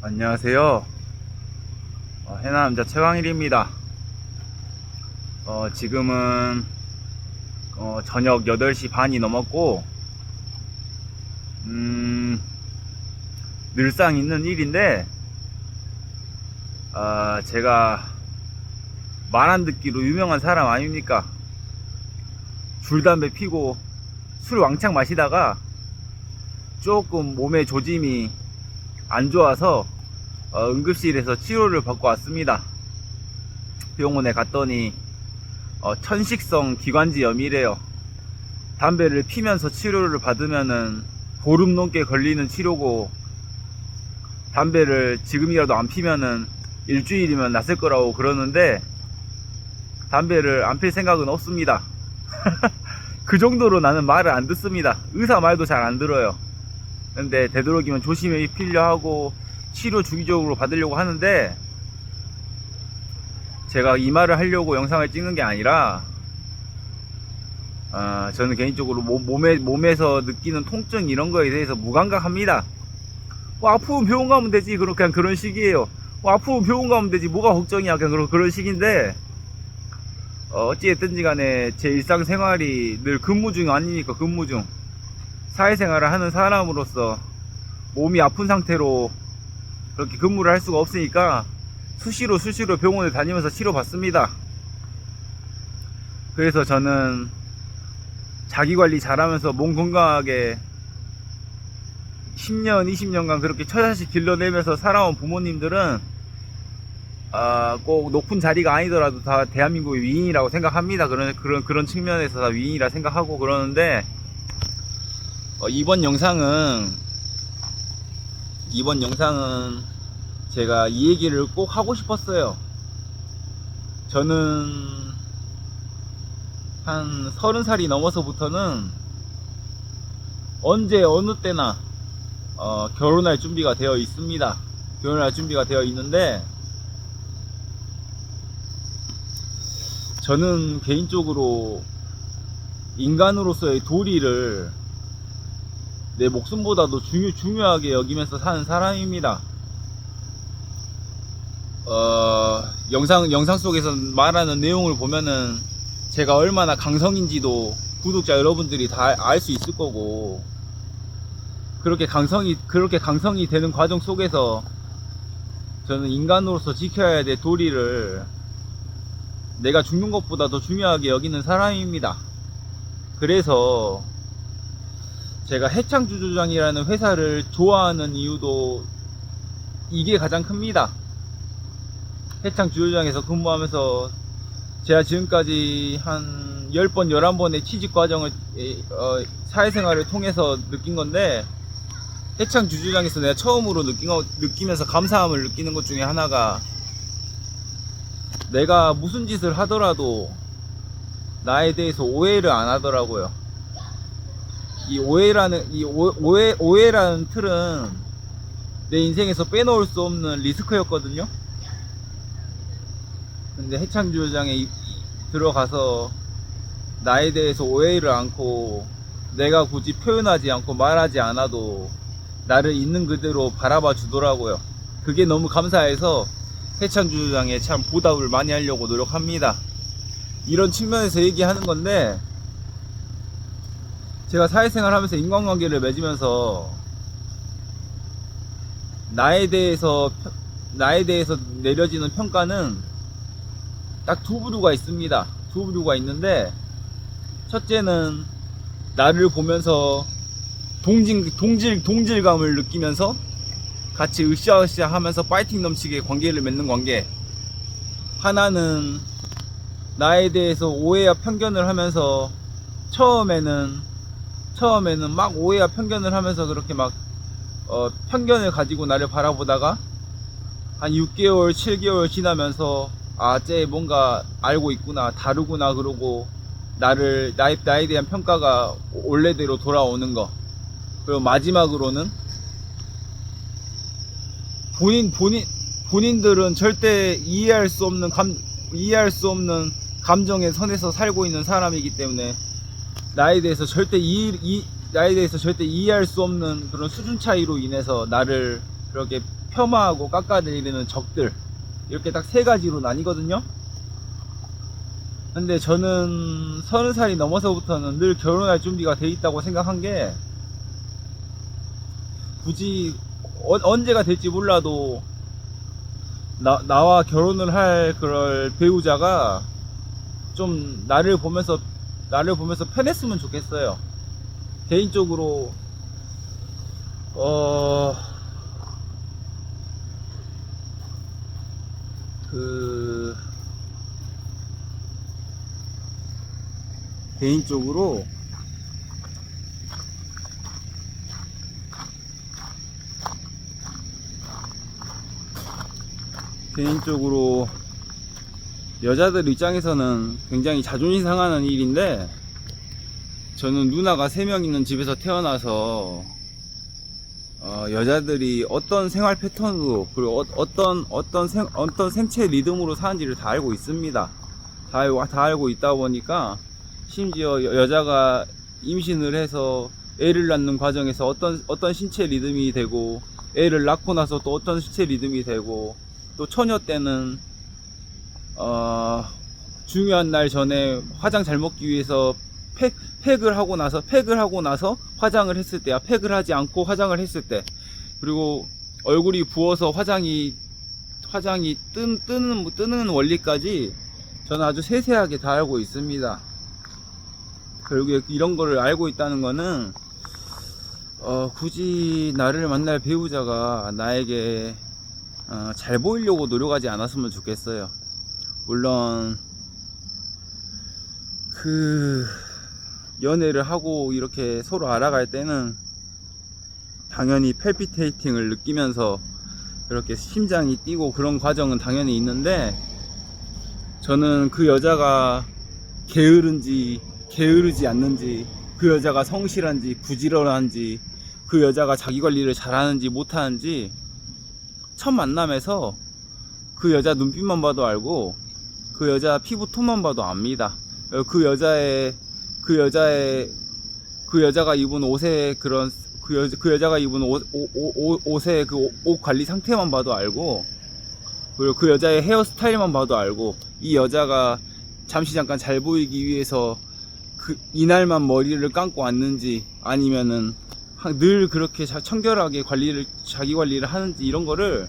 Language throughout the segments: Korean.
안녕하세요. 해남자 최광일입니다. 지금은 저녁 8시 반이 넘었고, 늘상 있는 일인데, 제가 말 안 듣기로 유명한 사람 아닙니까? 줄 담배 피고 술 왕창 마시다가 조금 몸의 조짐이 안 좋아서 응급실에서 치료를 받고 왔습니다. 병원에 갔더니 천식성 기관지염이래요. 담배를 피면서 치료를 받으면은 보름 넘게 걸리는 치료고, 담배를 지금이라도 안 피면은 일주일이면 낫을 거라고 그러는데, 담배를 안 필 생각은 없습니다. 그 정도로 나는 말을 안 듣습니다. 의사 말도 잘 안 들어요. 근데 되도록이면 조심히 피려 하고 치료 주기적으로 받으려고 하는데, 제가 이 말을 하려고 영상을 찍는 게 아니라, 저는 개인적으로 몸에서 느끼는 통증 이런 거에 대해서 무감각합니다. 아프면 병원 가면 되지, 그냥 그런 식이에요. 아프면 병원 가면 되지, 뭐가 걱정이야, 그냥 그런 식인데, 어찌됐든지 간에 제 일상생활이 늘 근무 중 아니니까. 근무 중 사회생활을 하는 사람으로서 몸이 아픈 상태로 그렇게 근무를 할 수가 없으니까 수시로 병원을 다니면서 치료받습니다. 그래서 저는 자기관리 잘하면서 몸 건강하게 10년 20년간 그렇게 처자식 길러내면서 살아온 부모님들은 꼭 높은 자리가 아니더라도 다 대한민국의 위인이라고 생각합니다. 그런 측면에서 다 위인이라 생각하고 그러는데, 이번 영상은 제가 이 얘기를 꼭 하고 싶었어요. 저는 한 30살이 넘어서부터는 언제 어느 때나 결혼할 준비가 되어 있습니다. 결혼할 준비가 되어 있는데, 저는 개인적으로 인간으로서의 도리를 내 목숨보다도 중요하게 여기면서 사는 사람입니다. 영상 속에서 말하는 내용을 보면은 제가 얼마나 강성인지도 구독자 여러분들이 다 알 수 있을 거고, 그렇게 강성이 되는 과정 속에서 저는 인간으로서 지켜야 될 도리를 내가 죽는 것보다 더 중요하게 여기는 사람입니다. 그래서 제가 해창주조장이라는 회사를 좋아하는 이유도 이게 가장 큽니다. 해창주조장에서 근무하면서 제가 지금까지 한 10번, 11번의 취직 과정을 사회생활을 통해서 느낀 건데, 해창주조장에서 내가 처음으로 느끼면서 감사함을 느끼는 것 중에 하나가, 내가 무슨 짓을 하더라도 나에 대해서 오해를 안 하더라고요. 이 오해라는 틀은 내 인생에서 빼놓을 수 없는 리스크였거든요. 근데 해창주조장에 들어가서 나에 대해서 오해를 않고, 내가 굳이 표현하지 않고 말하지 않아도 나를 있는 그대로 바라봐 주더라고요. 그게 너무 감사해서 해창주조장에 참 보답을 많이 하려고 노력합니다. 이런 측면에서 얘기하는 건데, 제가 사회생활 하면서 인간관계를 맺으면서 나에 대해서 내려지는 평가는 딱 두 부류가 있습니다. 두 부류가 있는데, 첫째는 나를 보면서 동질감을 느끼면서 같이 으쌰으쌰 하면서 파이팅 넘치게 관계를 맺는 관계. 하나는 나에 대해서 오해와 편견을 하면서 처음에는 막 오해와 편견을 하면서 그렇게 막 편견을 가지고 나를 바라보다가 한 6개월 7개월 지나면서 쟤 뭔가 알고 있구나, 다르구나, 그러고 나에 대한 평가가 원래대로 돌아오는 거. 그리고 마지막으로는 본인들은 절대 이해할 수 없는 감정의 선에서 살고 있는 사람이기 때문에 나에 대해서 절대 이해할 수 없는 그런 수준 차이로 인해서 나를 그렇게 폄하하고 깎아내리는 적들, 이렇게 딱 세 가지로 나뉘거든요. 근데 저는 30살이 넘어서부터는 늘 결혼할 준비가 돼 있다고 생각한 게, 굳이 언제가 될지 몰라도 나와 결혼을 할 그럴 배우자가 좀 나를 보면서 편했으면 좋겠어요. 개인적으로 그 개인적으로 여자들 입장에서는 굉장히 자존심 상하는 일인데, 저는 누나가 3명 있는 집에서 태어나서 여자들이 어떤 생활 패턴으로, 그리고 어떤 생체 리듬으로 사는지를 다 알고 있습니다. 다 알고 있다 보니까, 심지어 여자가 임신을 해서 애를 낳는 과정에서 어떤 신체 리듬이 되고, 애를 낳고 나서 또 어떤 신체 리듬이 되고, 또 처녀 때는 중요한 날 전에 화장 잘 먹기 위해서 팩을 하고 나서 화장을 했을 때야, 팩을 하지 않고 화장을 했을 때, 그리고 얼굴이 부어서 화장이 뜨는 원리까지 저는 아주 세세하게 다 알고 있습니다. 그리고 이런 거를 알고 있다는 거는 굳이 나를 만날 배우자가 나에게 잘 보이려고 노력하지 않았으면 좋겠어요. 물론 연애를 하고 이렇게 서로 알아갈 때는 당연히 펠피테이팅을 느끼면서 그렇게 심장이 뛰고 그런 과정은 당연히 있는데, 저는 그 여자가 게으르지 않는지, 그 여자가 성실한지 부지런한지, 그 여자가 자기 관리를 잘하는지 못하는지 첫 만남에서 그 여자 눈빛만 봐도 알고, 그 여자 피부 톤만 봐도 압니다. 그 여자가 입은 옷의 그 여자가 입은 옷의 그 옷 관리 상태만 봐도 알고, 그리고 그 여자의 헤어스타일만 봐도 알고, 이 여자가 잠깐 잘 보이기 위해서 이날만 머리를 감고 왔는지, 아니면은 늘 그렇게 청결하게 자기 관리를 하는지, 이런 거를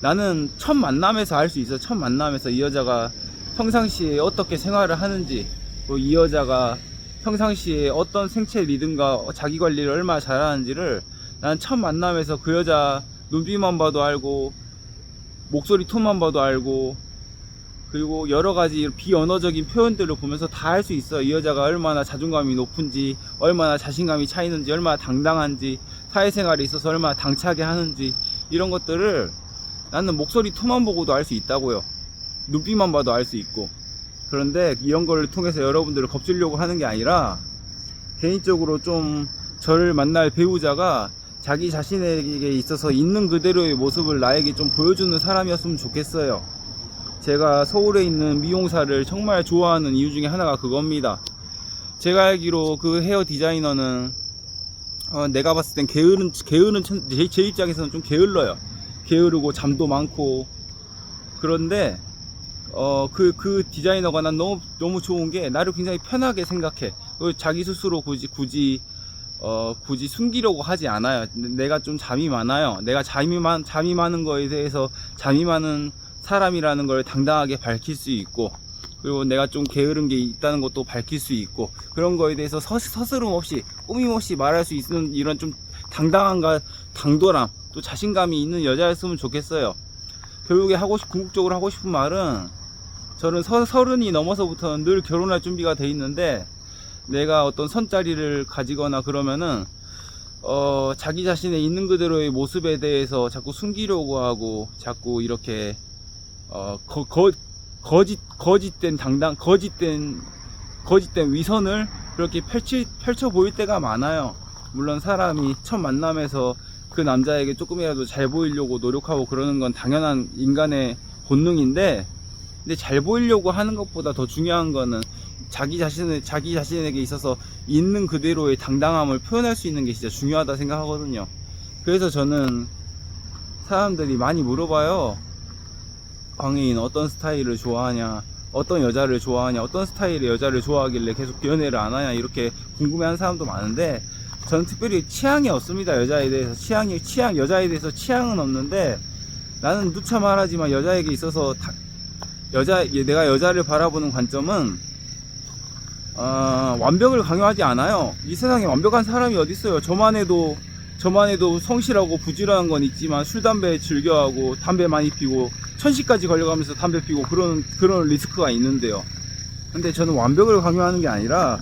나는 첫 만남에서 알 수 있어. 첫 만남에서 이 여자가 평상시에 어떻게 생활을 하는지, 또 이 여자가 평상시에 어떤 생체 리듬과 자기 관리를 얼마나 잘하는지를 나는 첫 만남에서 그 여자 눈빛만 봐도 알고, 목소리 톤만 봐도 알고, 그리고 여러 가지 비언어적인 표현들을 보면서 다 알 수 있어. 이 여자가 얼마나 자존감이 높은지, 얼마나 자신감이 차 있는지, 얼마나 당당한지, 사회생활에 있어서 얼마나 당차게 하는지, 이런 것들을 나는 목소리 톤만 보고도 알 수 있다고요. 눈빛만 봐도 알 수 있고. 그런데 이런 걸 통해서 여러분들을 겁주려고 하는 게 아니라, 개인적으로 좀 저를 만날 배우자가 자기 자신에게 있어서 있는 그대로의 모습을 나에게 좀 보여주는 사람이었으면 좋겠어요. 제가 서울에 있는 미용사를 정말 좋아하는 이유 중에 하나가 그겁니다. 제가 알기로 그 헤어 디자이너는 내가 봤을 땐 제 입장에서는 좀 게을러요. 게으르고 잠도 많고. 그런데 그 디자이너가 난 너무 좋은 게, 나를 굉장히 편하게 생각해. 자기 스스로 굳이 숨기려고 하지 않아요. 내가 좀 잠이 많아요. 내가 잠이 많은 거에 대해서, 잠이 많은 사람이라는 걸 당당하게 밝힐 수 있고, 그리고 내가 좀 게으른 게 있다는 것도 밝힐 수 있고, 그런 거에 대해서 서스름 없이, 꾸밈 없이 말할 수 있는 이런 좀 당당함과 당돌함, 또 자신감이 있는 여자였으면 좋겠어요. 결국에 궁극적으로 하고 싶은 말은, 저는 30이 넘어서부터는 늘 결혼할 준비가 돼 있는데, 내가 어떤 선자리를 가지거나 그러면은 자기 자신의 있는 그대로의 모습에 대해서 자꾸 숨기려고 하고, 자꾸 이렇게 거짓된 위선을 그렇게 펼쳐 보일 때가 많아요. 물론 사람이 첫 만남에서 그 남자에게 조금이라도 잘 보이려고 노력하고 그러는 건 당연한 인간의 본능인데, 근데 잘 보이려고 하는 것보다 더 중요한 거는 자기 자신에게 있어서 있는 그대로의 당당함을 표현할 수 있는 게 진짜 중요하다 생각하거든요. 그래서 저는 사람들이 많이 물어봐요. 광해인 어떤 스타일을 좋아하냐, 어떤 여자를 좋아하냐, 어떤 스타일의 여자를 좋아하길래 계속 연애를 안 하냐, 이렇게 궁금해하는 사람도 많은데, 저는 특별히 취향이 없습니다. 여자에 대해서 여자에 대해서 취향은 없는데, 나는 누차 말하지만 여자에게 있어서 내가 여자를 바라보는 관점은 완벽을 강요하지 않아요. 이 세상에 완벽한 사람이 어디 있어요. 저만 해도 성실하고 부지런한 건 있지만 술 담배 즐겨하고 담배 많이 피고 천시까지 걸려가면서 담배 피고 그런 리스크가 있는데요. 근데 저는 완벽을 강요하는 게 아니라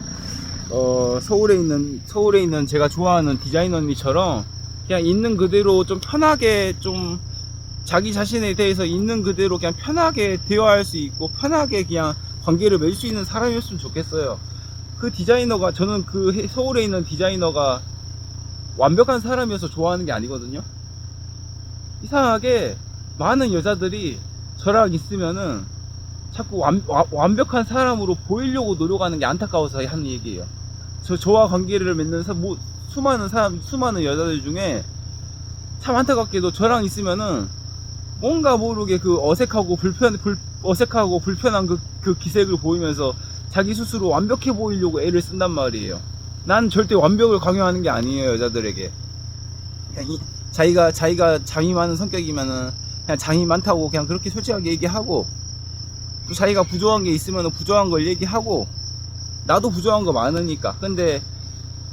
서울에 있는 제가 좋아하는 디자이너 언니처럼 그냥 있는 그대로 좀 편하게, 좀 자기 자신에 대해서 있는 그대로 그냥 편하게 대화할 수 있고 편하게 그냥 관계를 맺을 수 있는 사람이었으면 좋겠어요. 그 디자이너가, 저는 그 서울에 있는 디자이너가 완벽한 사람이어서 좋아하는 게 아니거든요. 이상하게 많은 여자들이 저랑 있으면은 자꾸 완벽한 사람으로 보이려고 노력하는 게 안타까워서 하는 얘기예요. 저와 관계를 맺는 수많은 여자들 중에 참 안타깝게도 저랑 있으면은 뭔가 모르게 그 어색하고 불편한 그 기색을 보이면서 자기 스스로 완벽해 보이려고 애를 쓴단 말이에요. 난 절대 완벽을 강요하는 게 아니에요, 여자들에게. 그냥 자기가 장이 많은 성격이면은 그냥 장이 많다고 그냥 그렇게 솔직하게 얘기하고, 또 자기가 부족한 게 있으면 부족한 걸 얘기하고, 나도 부족한 거 많으니까. 근데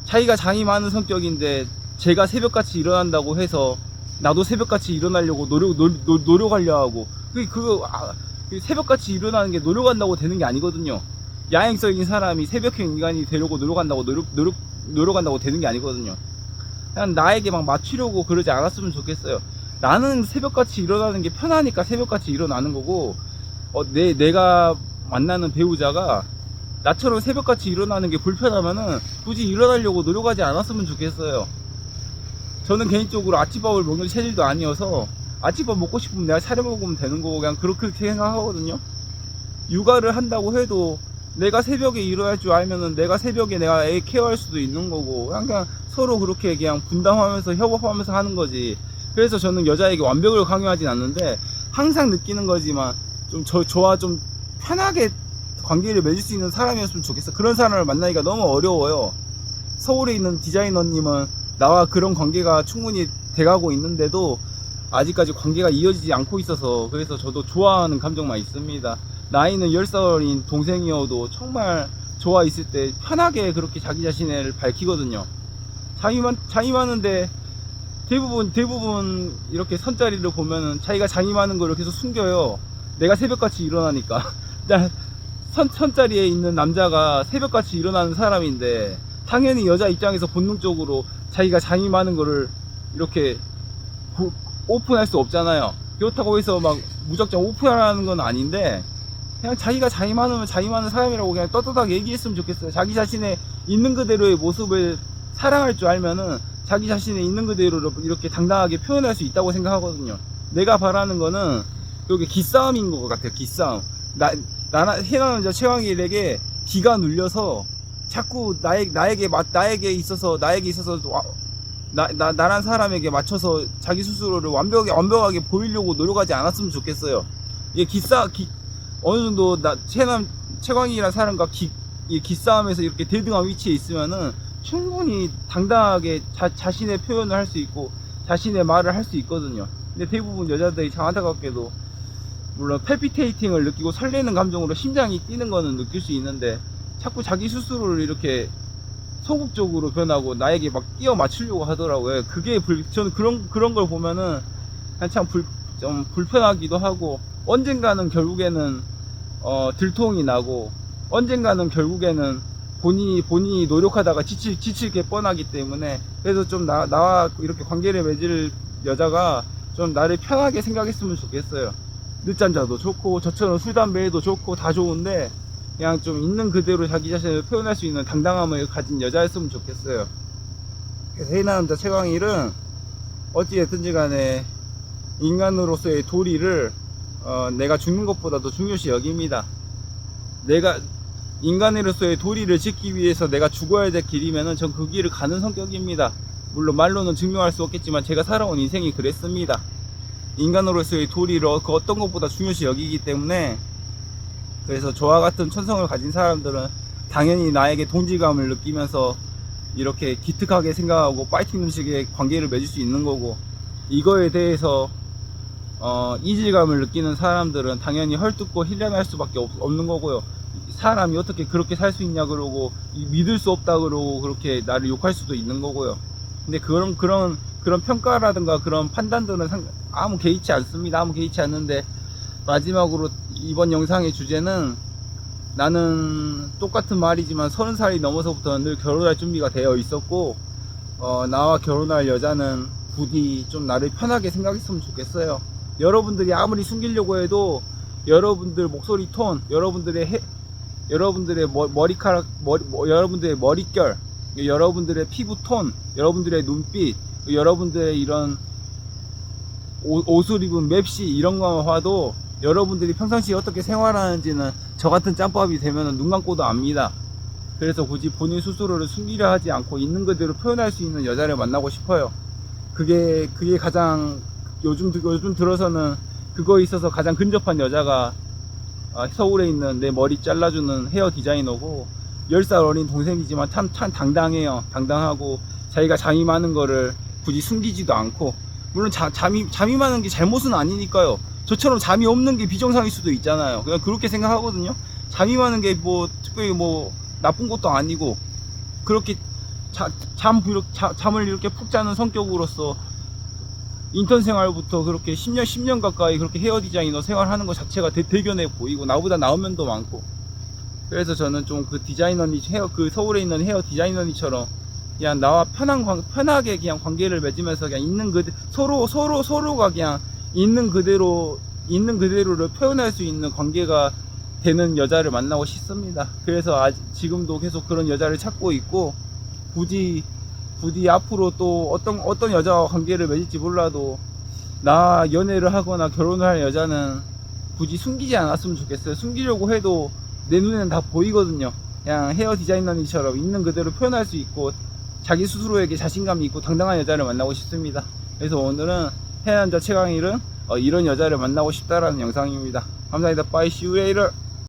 자기가 장이 많은 성격인데 제가 새벽같이 일어난다고 해서 나도 새벽같이 일어나려고 노력하려 하고, 새벽같이 일어나는 게 노력한다고 되는 게 아니거든요. 야행성인 사람이 새벽형 인간이 되려고 노력한다고 되는 게 아니거든요. 그냥 나에게 막 맞추려고 그러지 않았으면 좋겠어요. 나는 새벽같이 일어나는 게 편하니까 새벽같이 일어나는 거고, 내가 만나는 배우자가 나처럼 새벽같이 일어나는 게 불편하면은 굳이 일어나려고 노력하지 않았으면 좋겠어요. 저는 개인적으로 아침밥을 먹는 체질도 아니어서 아침밥 먹고 싶으면 내가 차려 먹으면 되는 거고, 그냥 그렇게 생각하거든요. 육아를 한다고 해도 내가 새벽에 일어날 줄 알면은 내가 새벽에 내가 애 케어할 수도 있는 거고, 그냥 서로 그렇게 그냥 분담하면서 협업하면서 하는 거지. 그래서 저는 여자에게 완벽을 강요하진 않는데, 항상 느끼는 거지만 저와 좀 편하게 관계를 맺을 수 있는 사람이었으면 좋겠어. 그런 사람을 만나기가 너무 어려워요. 서울에 있는 디자이너님은 나와 그런 관계가 충분히 돼가고 있는데도 아직까지 관계가 이어지지 않고 있어서, 그래서 저도 좋아하는 감정만 있습니다. 나이는 10살인 동생이어도 정말 저와 있을 때 편하게 그렇게 자기 자신을 밝히거든요. 장이 많은데 대부분 이렇게 선자리를 보면은 자기가 장이 많은 걸 계속 숨겨요. 내가 새벽같이 일어나니까. 선자리에 있는 남자가 새벽같이 일어나는 사람인데, 당연히 여자 입장에서 본능적으로 자기가 장이 많은 거를 이렇게 오픈할 수 없잖아요. 그렇다고 해서 막 무작정 오픈하라는 건 아닌데, 그냥 자기가 장이 많으면 장이 많은 사람이라고 그냥 떳떳하게 얘기했으면 좋겠어요. 자기 자신의 있는 그대로의 모습을 사랑할 줄 알면은 자기 자신의 있는 그대로 이렇게 당당하게 표현할 수 있다고 생각하거든요. 내가 바라는 거는 여기 기싸움인 것 같아요. 기싸움. 해나 남자 최광일에게 기가 눌려서 자꾸 나에게 있어서 나란 사람에게 맞춰서 자기 스스로를 완벽하게 보이려고 노력하지 않았으면 좋겠어요. 이게 어느 정도 최광일이라는 사람과 기싸움에서 이렇게 대등한 위치에 있으면은 충분히 당당하게 자신의 표현을 할 수 있고 자신의 말을 할 수 있거든요. 근데 대부분 여자들이 참 안타깝게도, 물론 팔피테이팅을 느끼고 설레는 감정으로 심장이 뛰는 거는 느낄 수 있는데, 자꾸 자기 스스로를 이렇게 소극적으로 변하고 나에게 막 끼워 맞추려고 하더라고요. 저는 그런 걸 보면은 좀 불편하기도 하고, 언젠가는 결국에는 들통이 나고, 언젠가는 결국에는 본인이 노력하다가 지칠 게 뻔하기 때문에, 그래서 좀 나와 이렇게 관계를 맺을 여자가 좀 나를 편하게 생각했으면 좋겠어요. 늦잠자도 좋고 저처럼 술 담배도 좋고 다 좋은데, 그냥 좀 있는 그대로 자기 자신을 표현할 수 있는 당당함을 가진 여자였으면 좋겠어요. 그래서 해남자 최광일은 어찌됐든지 간에 인간으로서의 도리를 내가 죽는 것보다도 중요시 여깁니다. 내가 인간으로서의 도리를 짓기 위해서 내가 죽어야 될 길이면은 전 그 길을 가는 성격입니다. 물론 말로는 증명할 수 없겠지만 제가 살아온 인생이 그랬습니다. 인간으로서의 도리를 그 어떤 것보다 중요시 여기기 때문에, 그래서 저와 같은 천성을 가진 사람들은 당연히 나에게 동질감을 느끼면서 이렇게 기특하게 생각하고 파이팅 음식의 관계를 맺을 수 있는 거고, 이거에 대해서 이질감을 느끼는 사람들은 당연히 헐뜯고 힐난할 수밖에 없는 거고요. 사람이 어떻게 그렇게 살 수 있냐 그러고 믿을 수 없다 그러고 그렇게 나를 욕할 수도 있는 거고요. 근데 그런 평가라든가 그런 판단들은 아무 개의치 않습니다. 아무 개의치 않는데, 마지막으로 이번 영상의 주제는, 나는 똑같은 말이지만 30살이 넘어서부터는 늘 결혼할 준비가 되어 있었고, 나와 결혼할 여자는 부디 좀 나를 편하게 생각했으면 좋겠어요. 여러분들이 아무리 숨기려고 해도 여러분들 목소리 톤, 여러분들의 머리카락, 여러분들의 머릿결, 여러분들의 피부 톤, 여러분들의 눈빛, 여러분들의 이런 옷을 입은 맵시, 이런 거만 봐도 여러분들이 평상시에 어떻게 생활하는지는 저 같은 짬밥이 되면 눈 감고도 압니다. 그래서 굳이 본인 스스로를 숨기려 하지 않고 있는 그대로 표현할 수 있는 여자를 만나고 싶어요. 그게 가장 요즘 들어서는 그거에 있어서 가장 근접한 여자가 서울에 있는 내 머리 잘라주는 헤어 디자이너고, 10살 어린 동생이지만 참 당당해요. 당당하고 자기가 잠이 많은 거를 굳이 숨기지도 않고, 물론 잠이 많은 게 잘못은 아니니까요. 저처럼 잠이 없는 게 비정상일 수도 있잖아요. 그냥 그렇게 생각하거든요. 잠이 많은 게 뭐 특별히 뭐 나쁜 것도 아니고, 그렇게 잠을 이렇게 푹 자는 성격으로서 인턴 생활부터 그렇게 10년 가까이 그렇게 헤어 디자이너 생활하는 것 자체가 대견해 보이고, 나보다 나은 면도 많고, 그래서 저는 좀 그 디자이너니 그 서울에 있는 헤어 디자이너니처럼 그냥 나와 편하게 그냥 관계를 맺으면서 그냥 있는 그대로 서로가 그냥 있는 그대로를 표현할 수 있는 관계가 되는 여자를 만나고 싶습니다. 그래서 지금도 계속 그런 여자를 찾고 있고, 부디 앞으로 또 어떤 여자와 관계를 맺을지 몰라도 나 연애를 하거나 결혼을 할 여자는 굳이 숨기지 않았으면 좋겠어요. 숨기려고 해도 내 눈에는 다 보이거든요. 그냥 헤어 디자이너니처럼 있는 그대로 표현할 수 있고, 자기 스스로에게 자신감이 있고 당당한 여자를 만나고 싶습니다. 그래서 오늘은 해남자 최강일은 이런 여자를 만나고 싶다라는 영상입니다. 감사합니다. Bye, see you later.